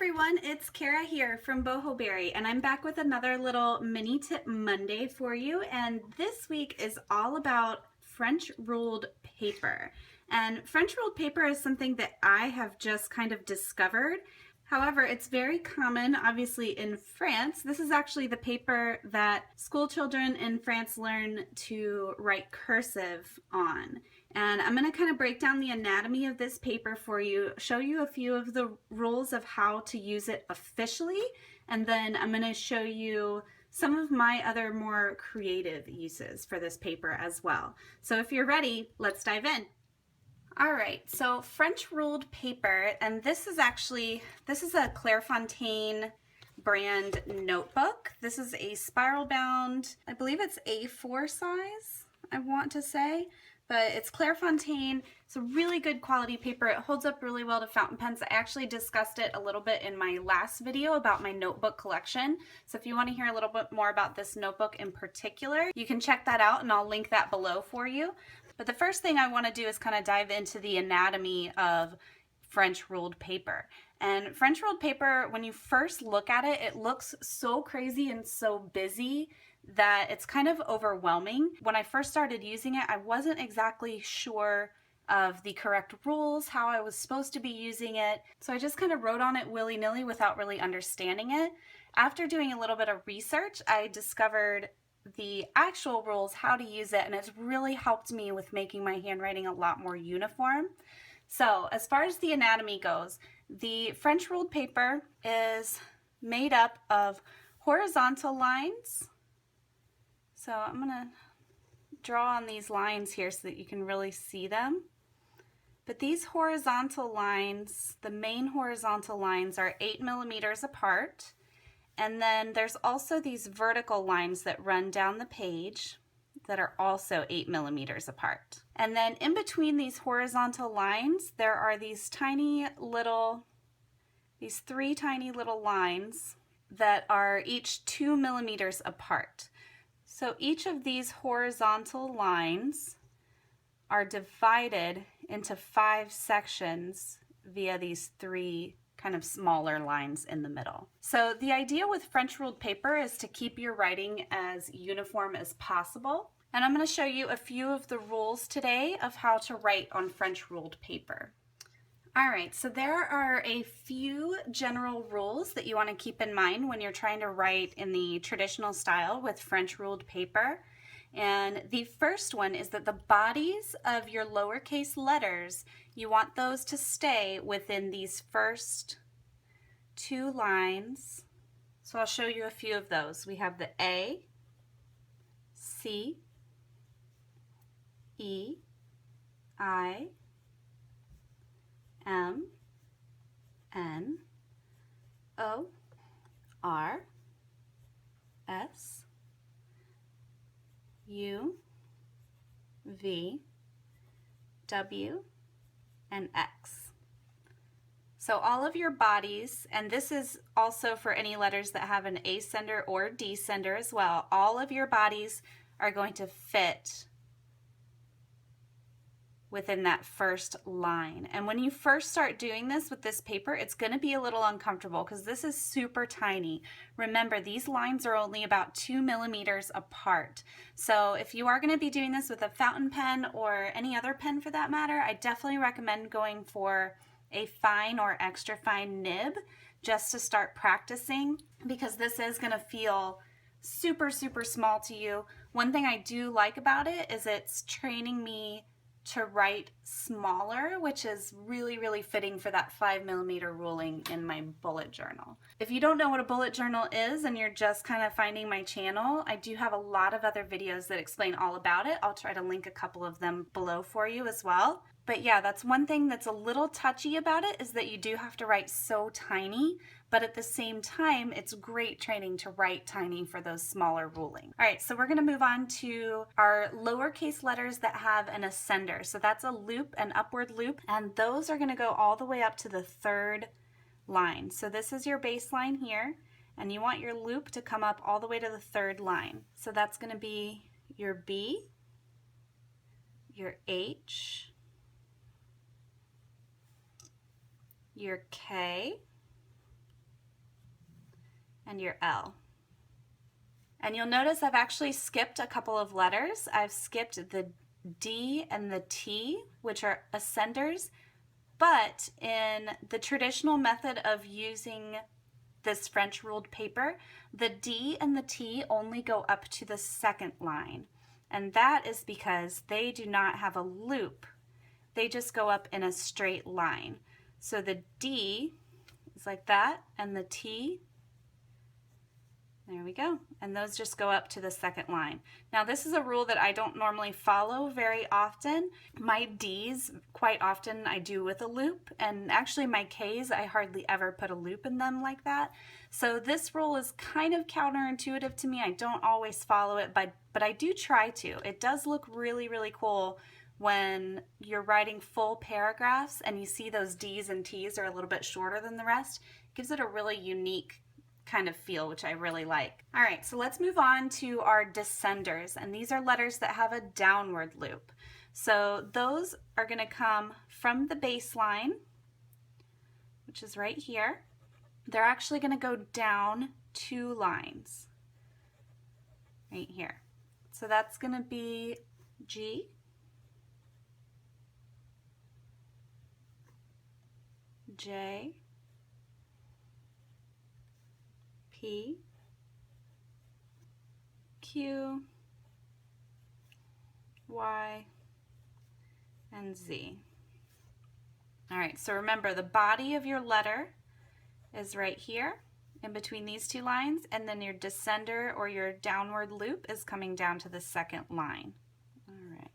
everyone, it's Kara here from Boho Berry, and I'm back with another little mini tip Monday for you. And this week is all about French ruled paper. And French ruled paper is something that I have just kind of discovered. However, it's very common, obviously, in France. This is actually the paper that school children in France learn to write cursive on. And I'm going to kind of break down the anatomy of this paper for you, show you a few of the rules of how to use it officially, and then I'm going to show you some of my other more creative uses for this paper as well. So if you're ready, let's dive in. All right, so French ruled paper, and this is a Clairefontaine brand notebook. This is a spiral bound, I believe it's A4 size, I want to say, but it's Clairefontaine. It's a really good quality paper. It holds up really well to fountain pens. I actually discussed it a little bit in my last video about my notebook collection. So if you want to hear a little bit more about this notebook in particular, you can check that out and I'll link that below for you. But the first thing I want to do is kind of dive into the anatomy of French ruled paper. And French ruled paper, when you first look at it, it looks so crazy and so busy that it's kind of overwhelming. When I first started using it, I wasn't exactly sure of the correct rules, how I was supposed to be using it. So I just kind of wrote on it willy-nilly without really understanding it. After doing a little bit of research, I discovered the actual rules, how to use it, and it's really helped me with making my handwriting a lot more uniform. So as far as the anatomy goes, the French ruled paper is made up of horizontal lines. So I'm going to draw on these lines here so that you can really see them. But these horizontal lines, the main horizontal lines, are 8 millimeters apart. And then there's also these vertical lines that run down the page that are also 8 millimeters apart. And then in between these horizontal lines, there are these three tiny little lines that are each 2 millimeters apart. So each of these horizontal lines are divided into 5 sections via these 3 kind of smaller lines in the middle. So the idea with French ruled paper is to keep your writing as uniform as possible. And I'm going to show you a few of the rules today of how to write on French ruled paper. All right, so there are a few general rules that you want to keep in mind when you're trying to write in the traditional style with French ruled paper. And the first one is that the bodies of your lowercase letters, you want those to stay within these first 2 lines. So I'll show you a few of those. We have the A, C, E, I, M, N, O, R, S, U, V, W, and X. So all of your bodies, and this is also for any letters that have an ascender or descender as well, all of your bodies are going to fit within that first line. And when you first start doing this with this paper, it's going to be a little uncomfortable because this is super tiny. Remember, these lines are only about 2 millimeters apart. So if you are going to be doing this with a fountain pen or any other pen for that matter, I definitely recommend going for a fine or extra fine nib just to start practicing, because this is going to feel super, super small to you. One thing I do like about it is it's training me to write smaller, which is really, really fitting for that 5 millimeter ruling in my bullet journal. If you don't know what a bullet journal is and you're just kind of finding my channel, I do have a lot of other videos that explain all about it. I'll try to link a couple of them below for you as well. But yeah, that's one thing that's a little touchy about it, is that you do have to write so tiny, but at the same time, it's great training to write tiny for those smaller rulings. All right, so we're gonna move on to our lowercase letters that have an ascender. So that's a loop, an upward loop, and those are gonna go all the way up to the 3rd line. So this is your baseline here, and you want your loop to come up all the way to the 3rd line. So that's gonna be your B, your H, your K, and your L. And you'll notice I've actually skipped a couple of letters. I've skipped the D and the T, which are ascenders, but in the traditional method of using this French ruled paper, the D and the T only go up to the second line. And that is because they do not have a loop. They just go up in a straight line. So the D is like that, and the T, there we go. And those just go up to the second line. Now this is a rule that I don't normally follow very often. My D's, quite often I do with a loop, and actually my K's, I hardly ever put a loop in them like that. So this rule is kind of counterintuitive to me. I don't always follow it, but I do try to. It does look really, really cool when you're writing full paragraphs and you see those D's and T's are a little bit shorter than the rest. It gives it a really unique kind of feel, which I really like. All right, so let's move on to our descenders, and these are letters that have a downward loop. So those are going to come from the baseline, which is right here. They're actually going to go down 2 lines right here. So that's going to be G, J, P, Q, Y, and Z. All right, so remember the body of your letter is right here in between these 2 lines, and then your descender or your downward loop is coming down to the second line. All right.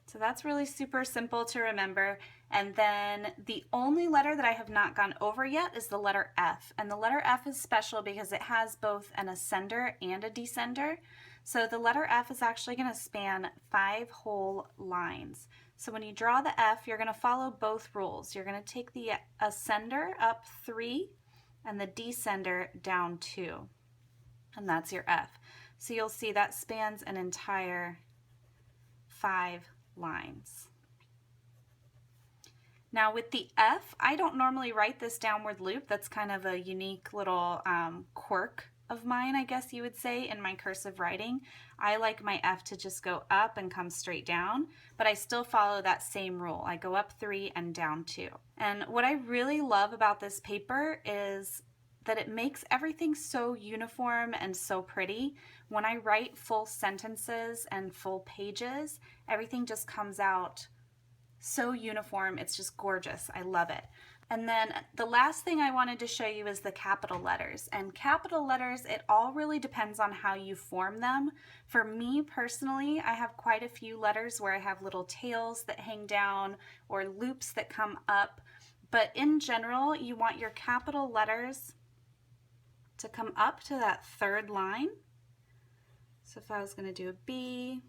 So that's really super simple to remember. And then the only letter that I have not gone over yet is the letter F. And the letter F is special because it has both an ascender and a descender. So the letter F is actually going to span 5 whole lines. So when you draw the F, you're going to follow both rules. You're going to take the ascender up 3 and the descender down 2. And that's your F. So you'll see that spans an entire 5 lines. Now with the F, I don't normally write this downward loop. That's kind of a unique little quirk of mine, I guess you would say, in my cursive writing. I like my F to just go up and come straight down, but I still follow that same rule. I go up 3 and down 2. And what I really love about this paper is that it makes everything so uniform and so pretty. When I write full sentences and full pages, everything just comes out so uniform. It's just gorgeous. I love it. And then the last thing I wanted to show you is the capital letters. And capital letters, it all really depends on how you form them. For me personally, I have quite a few letters where I have little tails that hang down or loops that come up. But in general, you want your capital letters to come up to that 3rd line. So if I was going to do a B,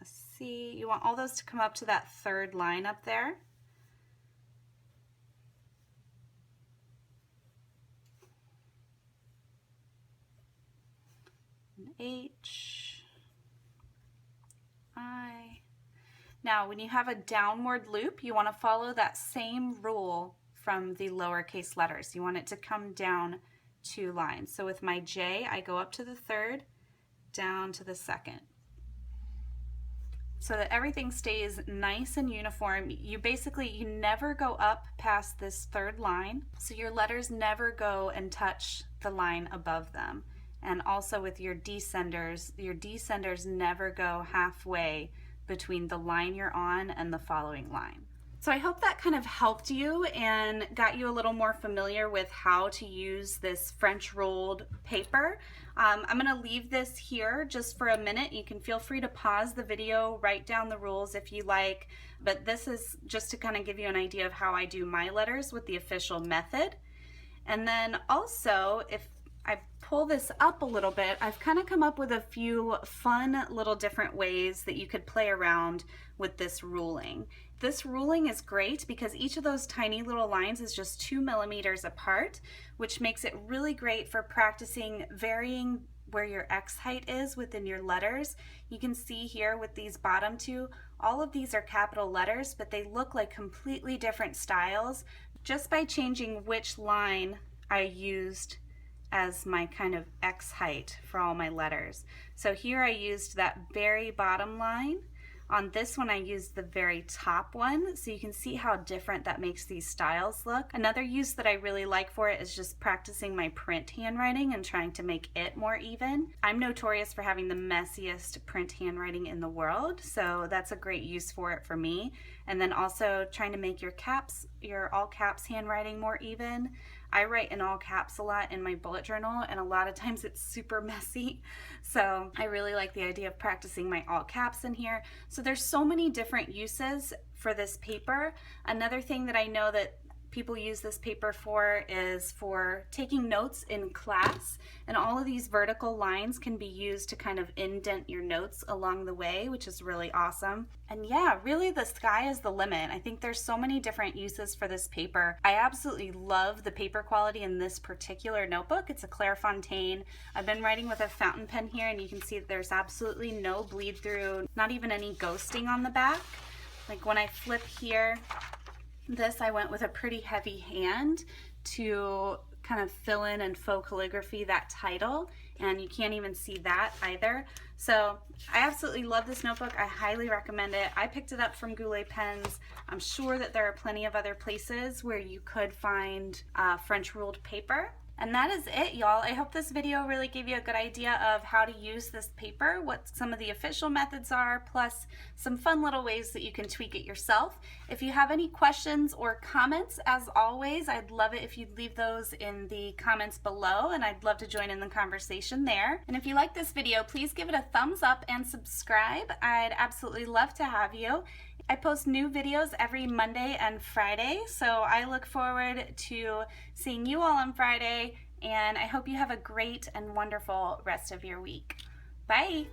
a C, you want all those to come up to that 3rd line up there. An H, I. Now when you have a downward loop, you want to follow that same rule from the lowercase letters. You want it to come down 2 lines. So with my J, I go up to the 3rd, down to the 2nd. So that everything stays nice and uniform. You never go up past this 3rd line, so your letters never go and touch the line above them. And also with your descenders never go halfway between the line you're on and the following line. So I hope that kind of helped you and got you a little more familiar with how to use this French ruled paper. I'm going to leave this here just for a minute. You can feel free to pause the video, write down the rules if you like, but this is just to kind of give you an idea of how I do my letters with the official method. And then also, if I pull this up a little bit, I've kind of come up with a few fun little different ways that you could play around with this ruling. This ruling is great because each of those tiny little lines is just 2 millimeters apart, which makes it really great for practicing varying where your X height is within your letters. You can see here with these bottom 2, all of these are capital letters, but they look like completely different styles just by changing which line I used as my kind of X height for all my letters. So here I used that very bottom line. On this one I used the very top one, so you can see how different that makes these styles look. Another use that I really like for it is just practicing my print handwriting and trying to make it more even. I'm notorious for having the messiest print handwriting in the world, so that's a great use for it for me. And then also trying to make your all caps handwriting more even. I write in all caps a lot in my bullet journal, and a lot of times it's super messy. So I really like the idea of practicing my all caps in here. So there's so many different uses for this paper. Another thing that I know that people use this paper for is for taking notes in class, and all of these vertical lines can be used to kind of indent your notes along the way, which is really awesome. And yeah, really the sky is the limit. I think there's so many different uses for this paper. I absolutely love the paper quality in this particular notebook. It's a Clairefontaine. I've been writing with a fountain pen here, and you can see that there's absolutely no bleed through, not even any ghosting on the back. Like when I flip here, this I went with a pretty heavy hand to kind of fill in and faux calligraphy that title, and you can't even see that either. So I absolutely love this notebook. I highly recommend it. I picked it up from Goulet Pens. I'm sure that there are plenty of other places where you could find French ruled paper. And that is it, y'all. I hope this video really gave you a good idea of how to use this paper, what some of the official methods are, plus some fun little ways that you can tweak it yourself. If you have any questions or comments, as always, I'd love it if you'd leave those in the comments below, and I'd love to join in the conversation there. And if you like this video, please give it a thumbs up and subscribe. I'd absolutely love to have you. I post new videos every Monday and Friday, so I look forward to seeing you all on Friday, and I hope you have a great and wonderful rest of your week. Bye!